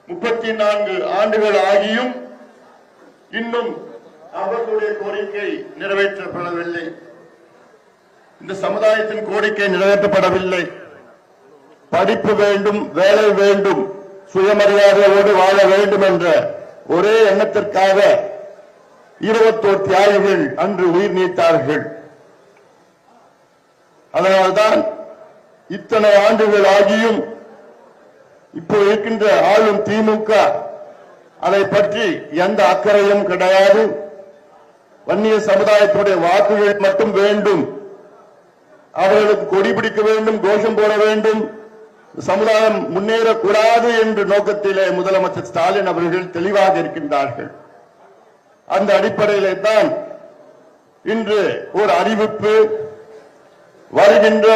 34 ஆண்டுகள் ஆகியும் இன்னும் அவர்களுடைய கோரிக்கை நிறைவேற்றப்படவில்லை. இந்த சமுதாயத்தின் கோரிக்கை நிறைவேற்றப்படவில்லை. படிப்பு வேண்டும், வேலை வேண்டும், சுயமரியாதையோடு வாழ வேண்டும் என்ற ஒரே எண்ணத்திற்காக 21 தியாகிகள் அன்று உயிர் நீத்தார்கள். அதனால்தான் இத்தனை ஆண்டுகள் ஆகியும் இப்போ இருக்கின்ற ஆளும் திமுக அதை பற்றி எந்த அக்கறையும் கிடையாது. வன்னிய சமுதாயத்துடைய வாக்குகள் மட்டும் வேண்டும், அவர்களுக்கு கொடி பிடிக்க வேண்டும், கோஷம் போட வேண்டும், சமுதாயம் முன்னேறக்கூடாது என்ற நோக்கத்திலே முதலமைச்சர் ஸ்டாலின் அவர்கள் தெளிவாக இருக்கின்றார்கள். அந்த அடிப்படையிலே தான் இன்று ஒரு அறிவிப்பு வருகின்ற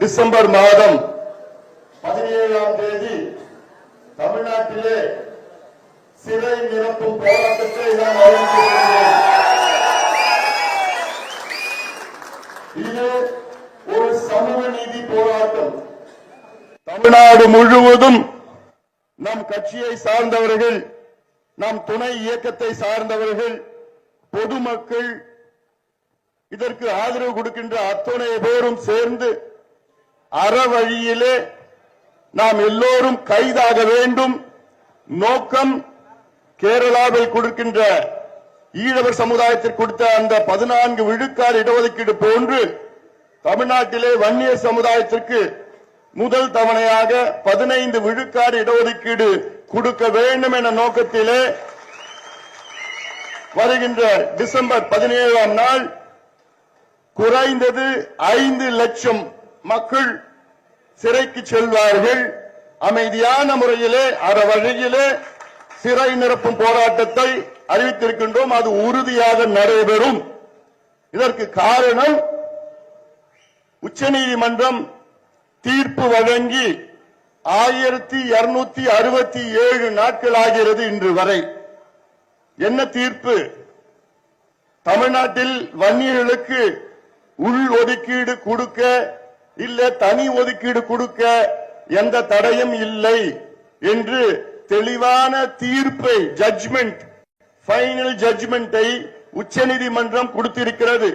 டிசம்பர் மாதம் 17ஆம் தேதி தமிழ்நாட்டிலே சிறை நிரப்பும் போராட்டத்தை நாம் அறிவித்திருக்கிறோம். இது ஒரு சமூக நீதி போராட்டம். தமிழ்நாடு முழுவதும் நம் கட்சியை சார்ந்தவர்கள், நம் துணை இயக்கத்தை சார்ந்தவர்கள், பொதுமக்கள், இதற்கு ஆதரவு கொடுக்கின்ற அத்தனை பேரும் சேர்ந்து அறவழியிலே நாம் எல்லோரும் கைதாக வேண்டும். நோக்கம் கேரளாவில் கொடுக்கின்ற ஈழவர் சமுதாயத்திற்கு கொடுத்த அந்த 14 விழுக்காடு இடஒதுக்கீடு போன்று தமிழ்நாட்டிலே வன்னிய சமுதாயத்திற்கு முதல் தவணையாக 15 விழுக்காடு இடஒதுக்கீடு கொடுக்க வேண்டும் என்ற நோக்கத்திலே வருகின்ற டிசம்பர் 17ஆம் நாள் குறைந்தது 5 லட்சம் மக்கள் சிறைக்கு செல்வார்கள். அமைதியான முறையிலே அறவழியிலே சிறை நிரப்பும் போராட்டத்தை அறிவித்திருக்கின்றோம். அது உறுதியாக நடைபெறும். இதற்கு காரணம் உச்சநீதிமன்றம் தீர்ப்பு வழங்கி 1267 நாட்கள் ஆகிறது இன்று வரை. என்ன தீர்ப்பு? தமிழ்நாட்டில் வன்னியர்களுக்கு உள் ஒதுக்கீடு கொடுக்க இல்ல தனி ஒதுக்கீடு கொடுக்க எந்த தடையும் இல்லை என்று தெளிவான தீர்ப்பை, ஜட்ஜ்மெண்ட், ஃபைனல் ஜட்ஜ்மெண்டை உச்சநீதிமன்றம் கொடுத்திருக்கிறது.